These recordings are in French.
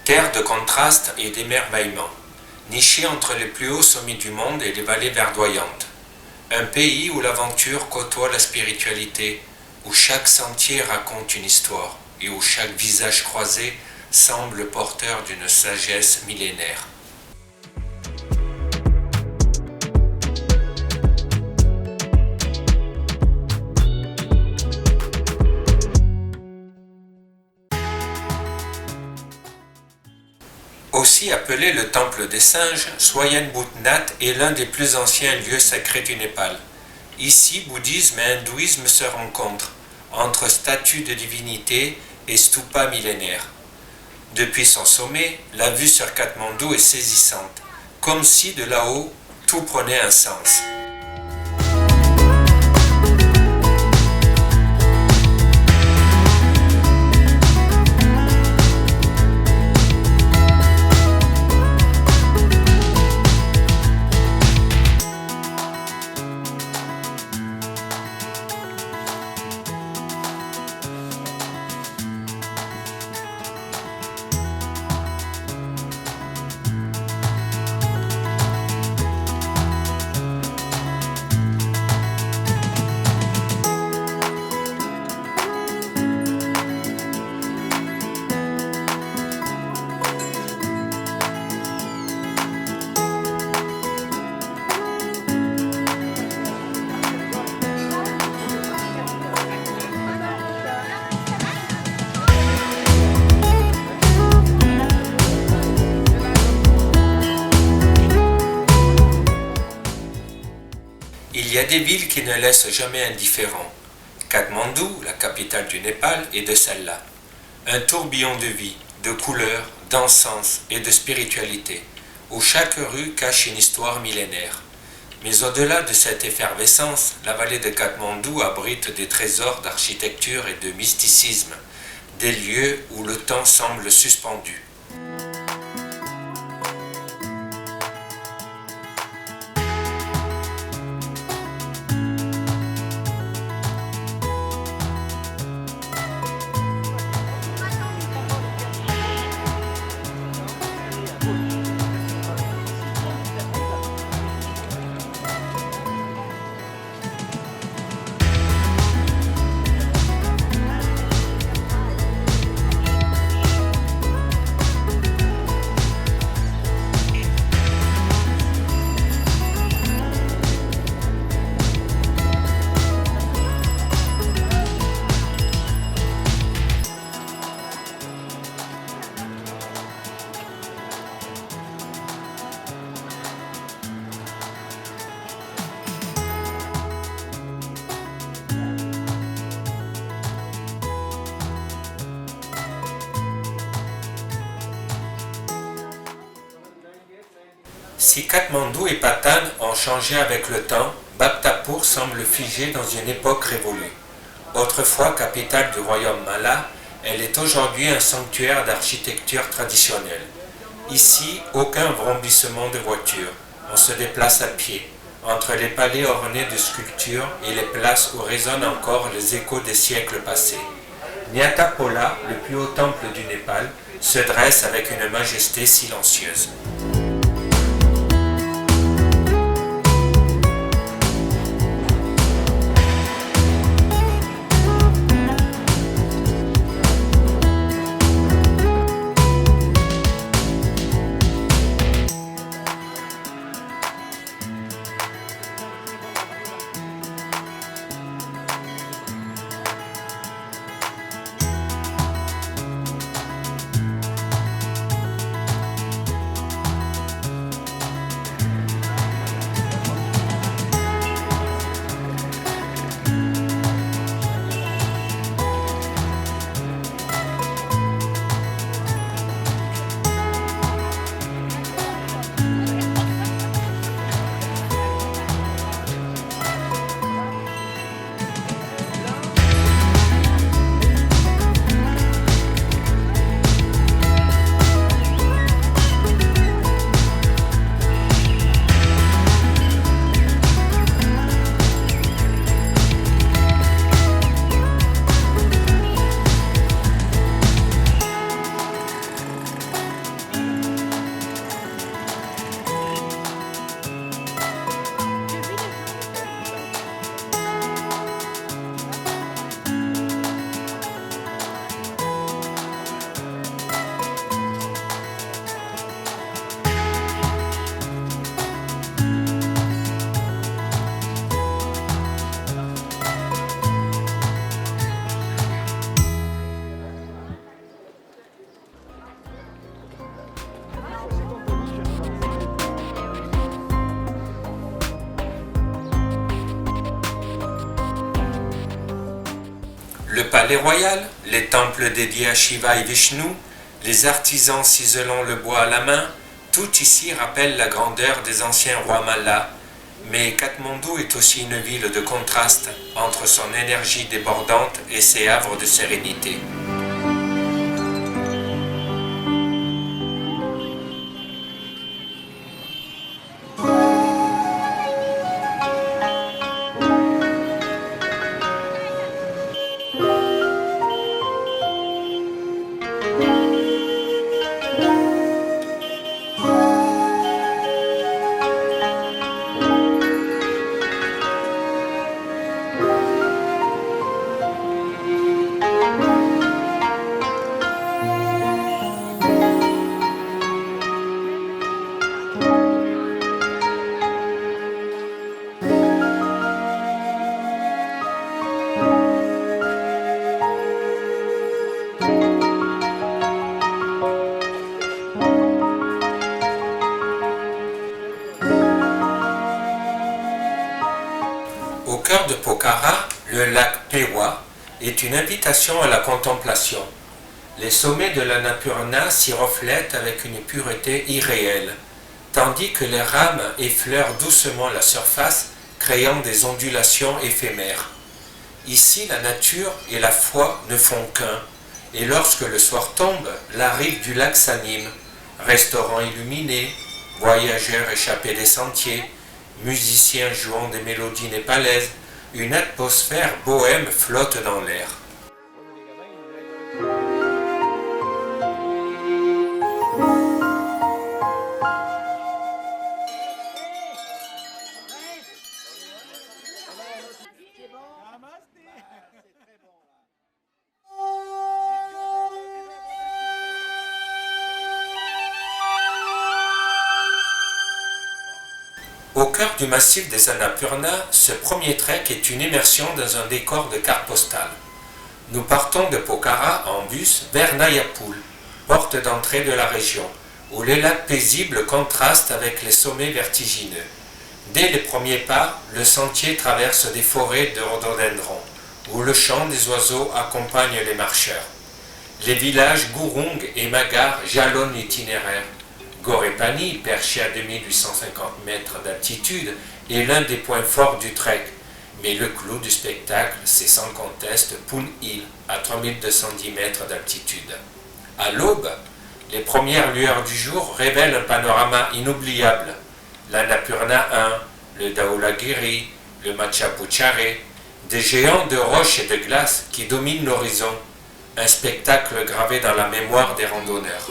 Terre de contraste et d'émerveillement, niché entre les plus hauts sommets du monde et les vallées verdoyantes. Un pays où l'aventure côtoie la spiritualité, où chaque sentier raconte une histoire et où chaque visage croisé semble porteur d'une sagesse millénaire. Aussi appelé le temple des singes, Swayan Bhutnath est l'un des plus anciens lieux sacrés du Népal. Ici, bouddhisme et hindouisme se rencontrent, entre statues de divinités et stupas millénaires. Depuis son sommet, la vue sur Katmandou est saisissante, comme si de là-haut, tout prenait un sens. Il y a des villes qui ne laissent jamais indifférent. Katmandou, la capitale du Népal, est de celle-là. Un tourbillon de vie, de couleurs, d'encens et de spiritualité, où chaque rue cache une histoire millénaire. Mais au-delà de cette effervescence, la vallée de Katmandou abrite des trésors d'architecture et de mysticisme, des lieux où le temps semble suspendu. Si Katmandou et Patan ont changé avec le temps, Bhaktapur semble figée dans une époque révolue. Autrefois capitale du royaume Malla, elle est aujourd'hui un sanctuaire d'architecture traditionnelle. Ici, aucun vrombissement de voitures. On se déplace à pied, entre les palais ornés de sculptures et les places où résonnent encore les échos des siècles passés. Nyatapola, le plus haut temple du Népal, se dresse avec une majesté silencieuse. palais royal, les temples dédiés à Shiva et Vishnu, les artisans ciselant le bois à la main, tout ici rappelle la grandeur des anciens rois Mallas. Mais Katmandou est aussi une ville de contraste entre son énergie débordante et ses havres de sérénité. Au cœur de Pokhara, le lac Pewa est une invitation à la contemplation. Les sommets de l'Annapurna s'y reflètent avec une pureté irréelle, tandis que les rames effleurent doucement la surface, créant des ondulations éphémères. Ici, la nature et la foi ne font qu'un, et lorsque le soir tombe, la rive du lac s'anime, restaurants illuminés, voyageurs échappés des sentiers, musiciens jouant des mélodies népalaises, une atmosphère bohème flotte dans l'air. Au cœur du massif des Annapurna, ce premier trek est une immersion dans un décor de carte postale. Nous partons de Pokhara en bus vers Nayapul, porte d'entrée de la région, où les lacs paisibles contrastent avec les sommets vertigineux. Dès les premiers pas, le sentier traverse des forêts de rhododendrons, où le chant des oiseaux accompagne les marcheurs. Les villages Gurung et Magar jalonnent l'itinéraire. Gorepani, perché à 2850 mètres d'altitude, est l'un des points forts du trek. Mais le clou du spectacle, c'est sans conteste Pun Hill, à 3210 mètres d'altitude. À l'aube, les premières lueurs du jour révèlent un panorama inoubliable. L'Annapurna 1, le Dhaulagiri, le Machapuchare, des géants de roches et de glace qui dominent l'horizon. Un spectacle gravé dans la mémoire des randonneurs.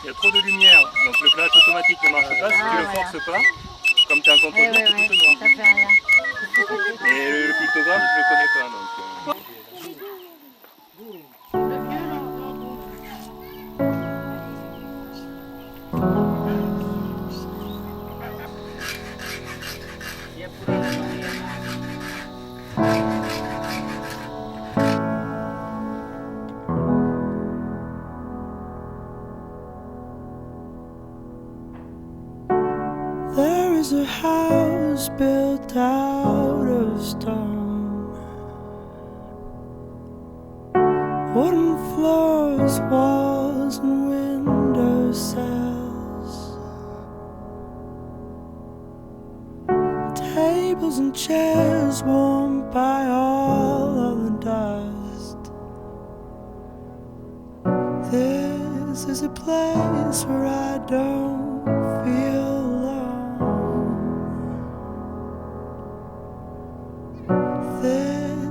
Il y a trop de lumière, donc le flash automatique ne marche pas. Si tu le forces pas, comme tu as un contre-jour, c'est tout noir. Ça fait rien. Et le pictogramme, je le connais pas. Donc, There is a house built out of stone, wooden floors, walls and window sills, tables and chairs warmed by all of the dust. This is a place where I don't feel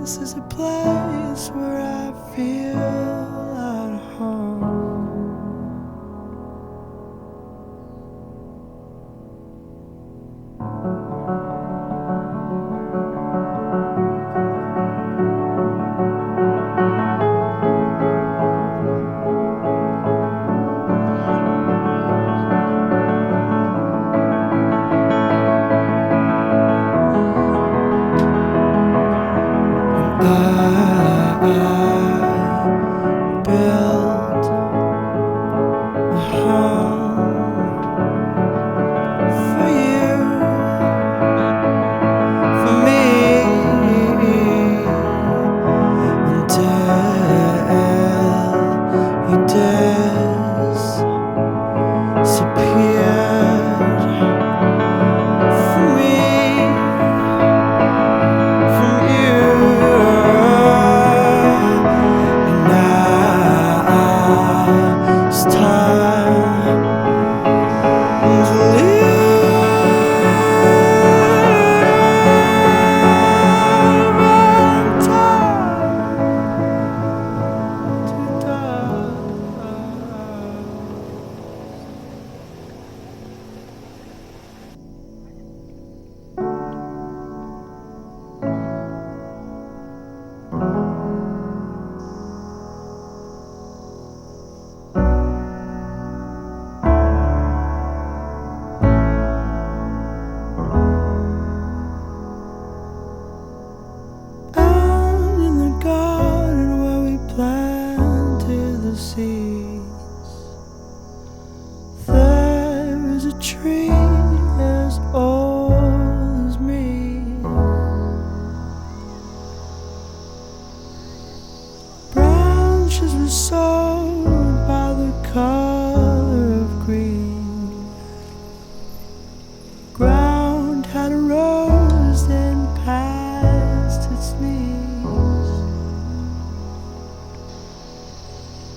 this is a place where I feel at home.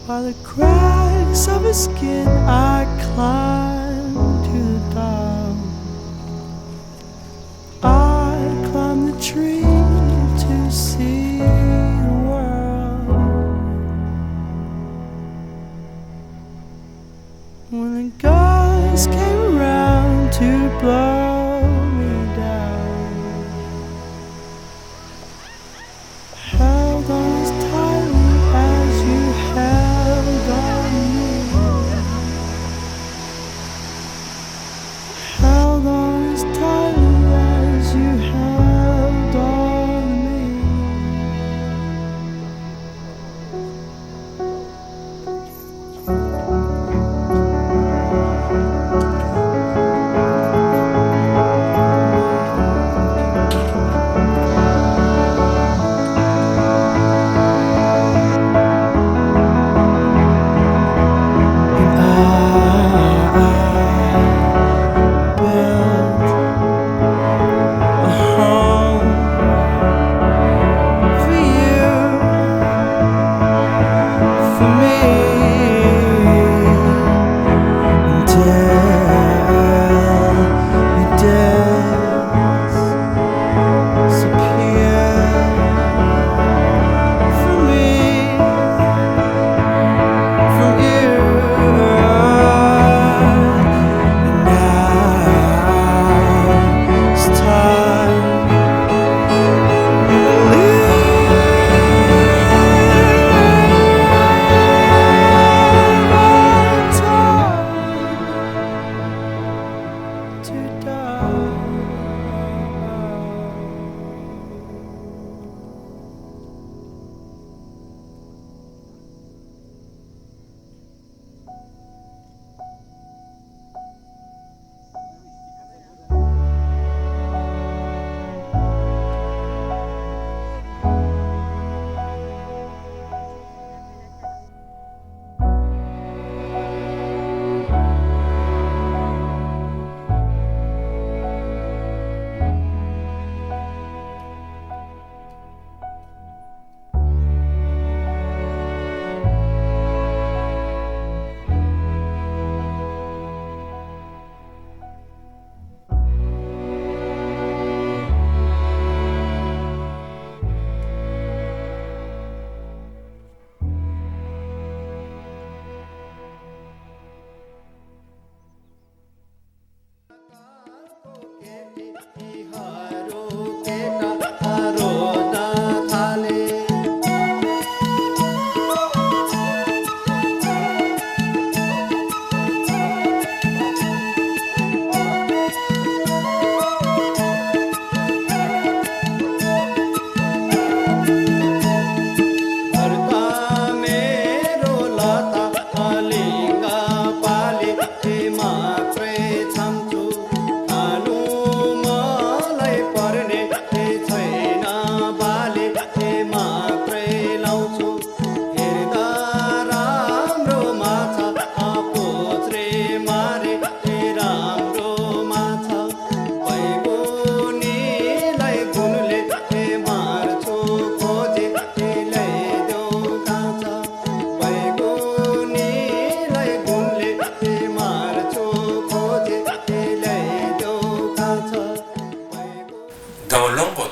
By the cracks of his skin, I climbed to the top. I climbed the tree to see the world. When the guys came around to blow me down, held on as tightly as you held on me, held on as tightly as you held on me.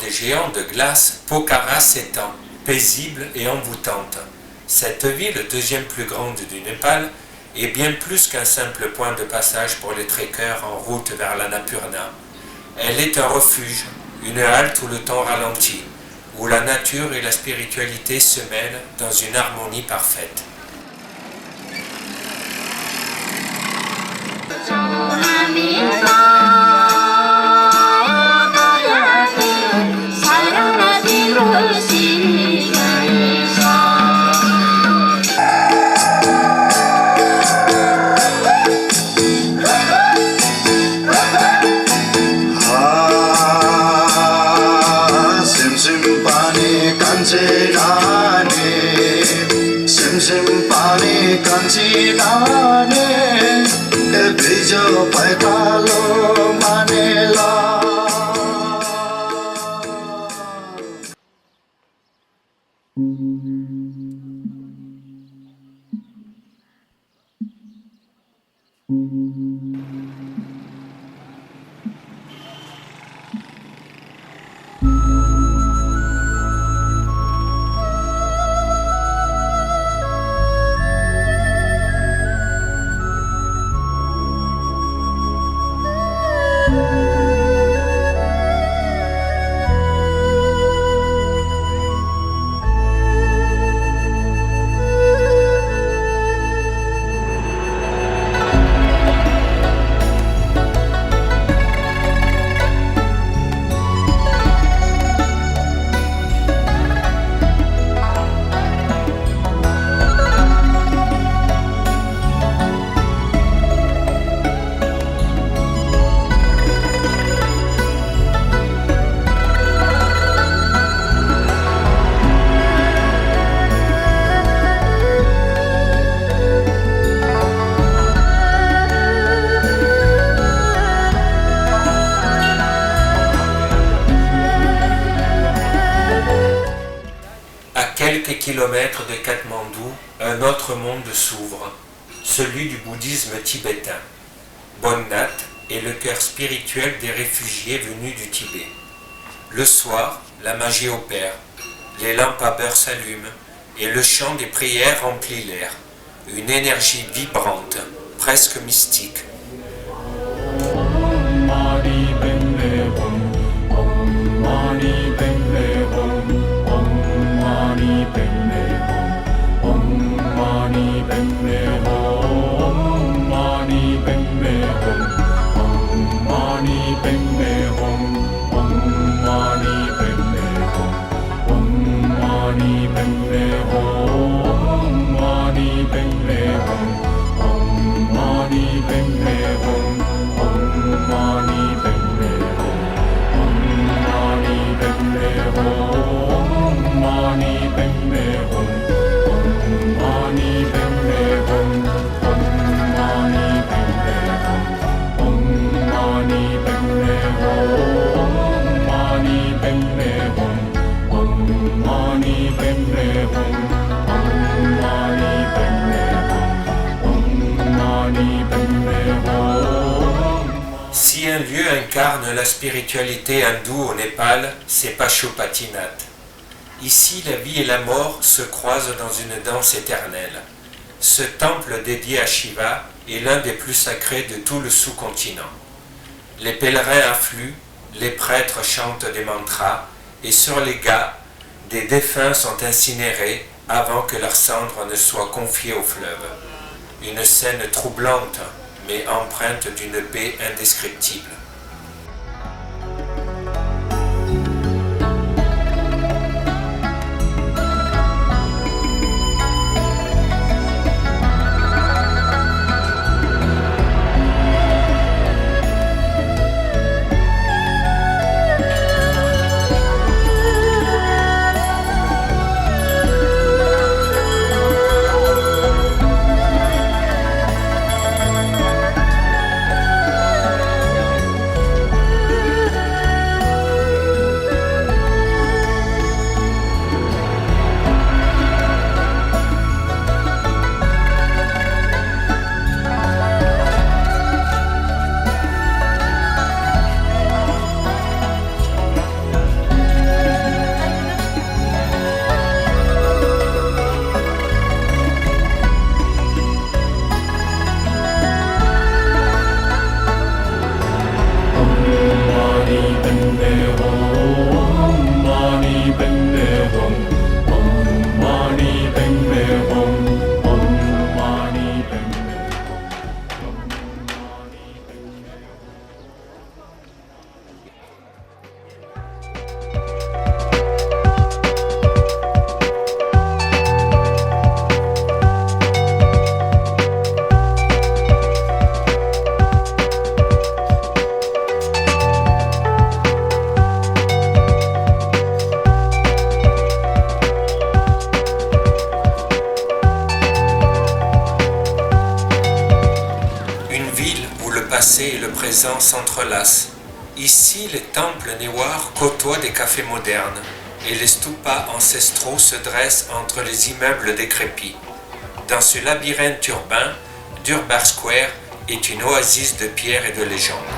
des géants de glace, Pokhara s'étend, paisible et envoûtante. Cette ville, deuxième plus grande du Népal, est bien plus qu'un simple point de passage pour les trekkers en route vers l'Annapurna. Elle est un refuge, une halte où le temps ralentit, où la nature et la spiritualité se mêlent dans une harmonie parfaite. Quelques kilomètres de Katmandou, un autre monde s'ouvre, celui du bouddhisme tibétain. Bonnat est le cœur spirituel des réfugiés venus du Tibet. Le soir, la magie opère, les lampes à beurre s'allument et le chant des prières remplit l'air. Une énergie vibrante, presque mystique. Si un lieu incarne la spiritualité hindoue au Népal, c'est Pashupatinath. Ici, la vie et la mort se croisent dans une danse éternelle. Ce temple dédié à Shiva est l'un des plus sacrés de tout le sous-continent. Les pèlerins affluent, les prêtres chantent des mantras, et sur les gâts, des défunts sont incinérés avant que leurs cendres ne soient confiées au fleuve. Une scène troublante, mais empreinte d'une paix indescriptible. passé et le présent s'entrelacent. Ici, les temples néwars côtoient des cafés modernes et les stupas ancestraux se dressent entre les immeubles décrépits. Dans ce labyrinthe urbain, Durbar Square est une oasis de pierre et de légende.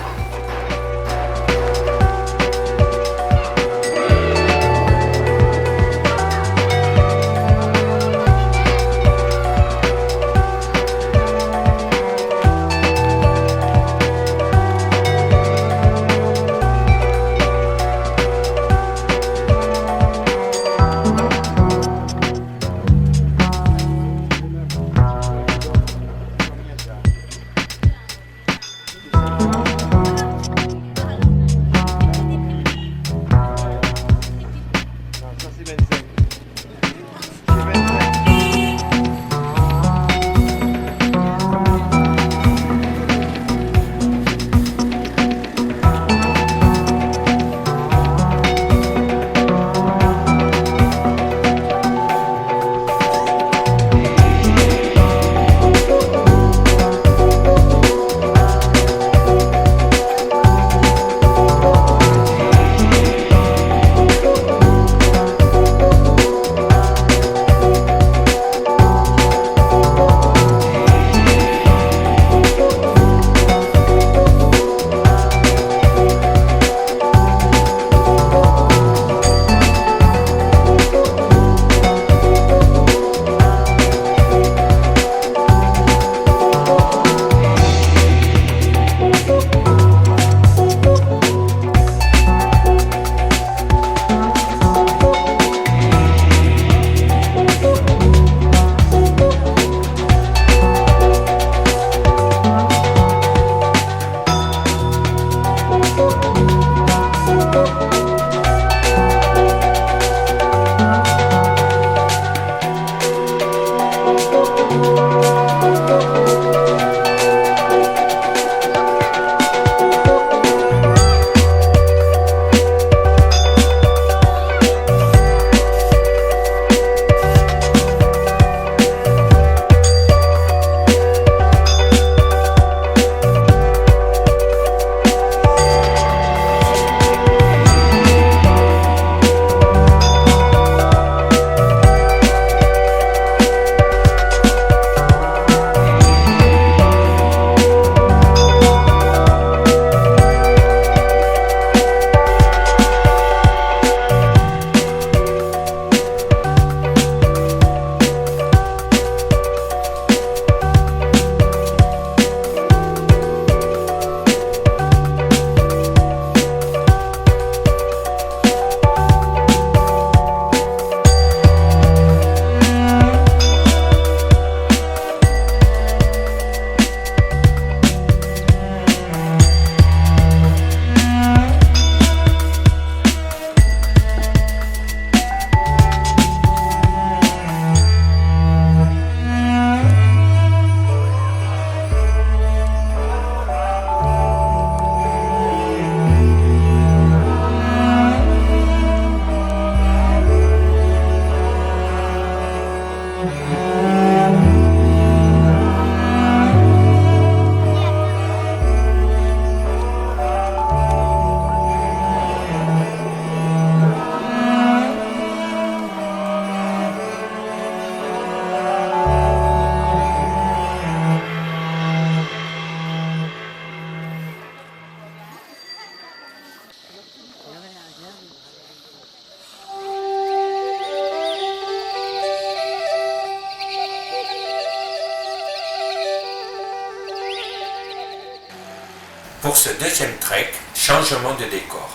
Pour ce deuxième trek, changement de décor.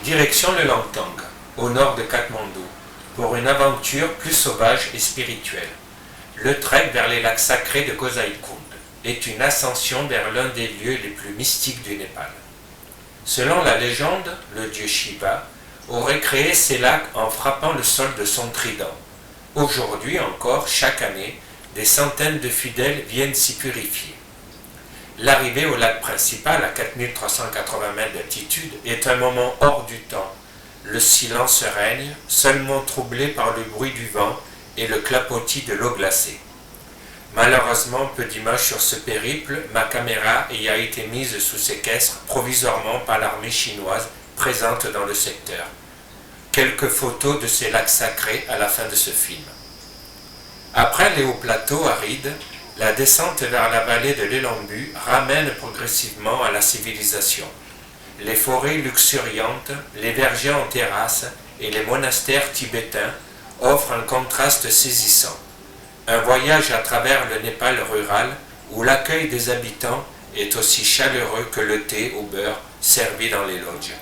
Direction le Langtang, au nord de Katmandou, pour une aventure plus sauvage et spirituelle. Le trek vers les lacs sacrés de Gosaïkund est une ascension vers l'un des lieux les plus mystiques du Népal. Selon la légende, le dieu Shiva aurait créé ces lacs en frappant le sol de son trident. Aujourd'hui encore, chaque année, des centaines de fidèles viennent s'y purifier. L'arrivée au lac principal, à 4380 mètres d'altitude, est un moment hors du temps. Le silence règne, seulement troublé par le bruit du vent et le clapotis de l'eau glacée. Malheureusement, peu d'images sur ce périple, ma caméra ayant été mise sous séquestre provisoirement par l'armée chinoise présente dans le secteur. Quelques photos de ces lacs sacrés à la fin de ce film. Après les hauts plateaux arides, la descente vers la vallée de l'Elambu ramène progressivement à la civilisation. Les forêts luxuriantes, les vergers en terrasse et les monastères tibétains offrent un contraste saisissant. Un voyage à travers le Népal rural où l'accueil des habitants est aussi chaleureux que le thé au beurre servi dans les lodges.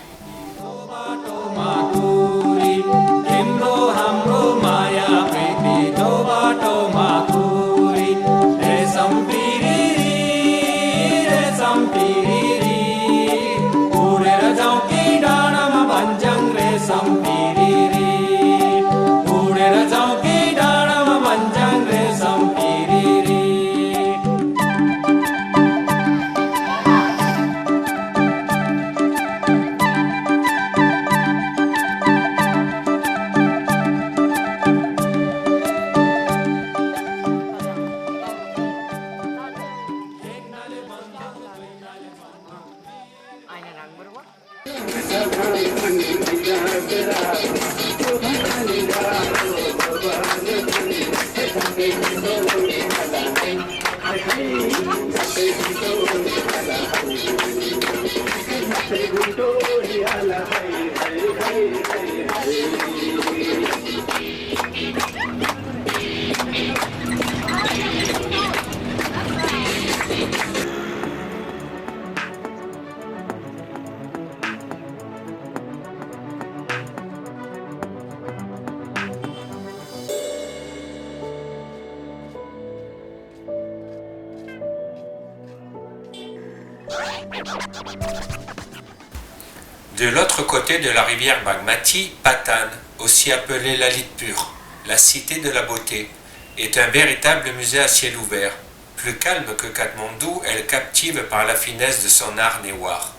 De l'autre côté de la rivière Bagmati, Patan, aussi appelée Lalitpur, la cité de la beauté, est un véritable musée à ciel ouvert. Plus calme que Katmandou, elle captive par la finesse de son art néwar.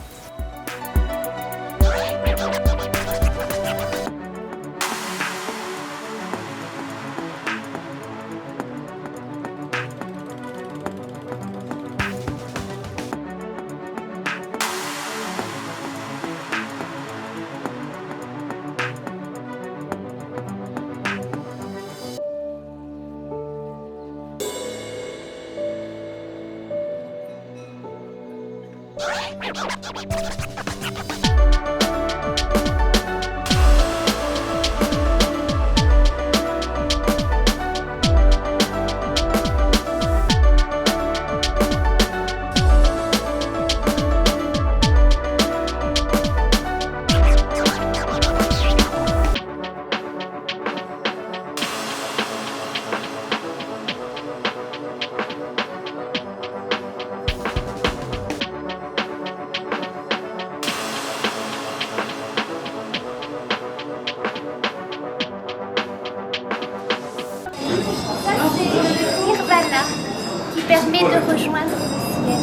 Permet de rejoindre le ciel.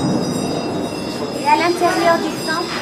Et à l'intérieur du temple,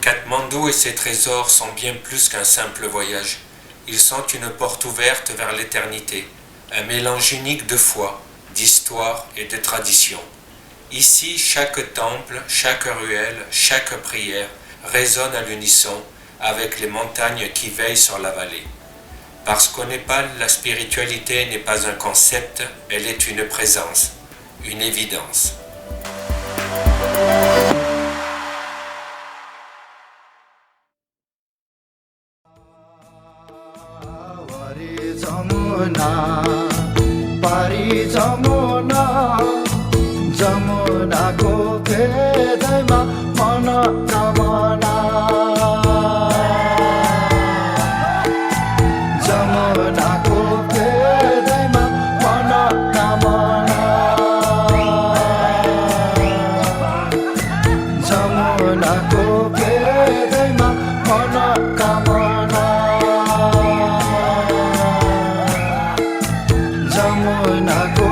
Katmandou et ses trésors sont bien plus qu'un simple voyage. Ils sont une porte ouverte vers l'éternité, un mélange unique de foi, d'histoire et de tradition. Ici, chaque temple, chaque ruelle, chaque prière résonne à l'unisson avec les montagnes qui veillent sur la vallée. Parce qu'au Népal, la spiritualité n'est pas un concept, elle est une présence, une évidence. जमुनाको फेदैमा मनोकामना जमुनाको फेदैमा मनोकामना जमुनाको फेदैमा मनोकामना जमुनाको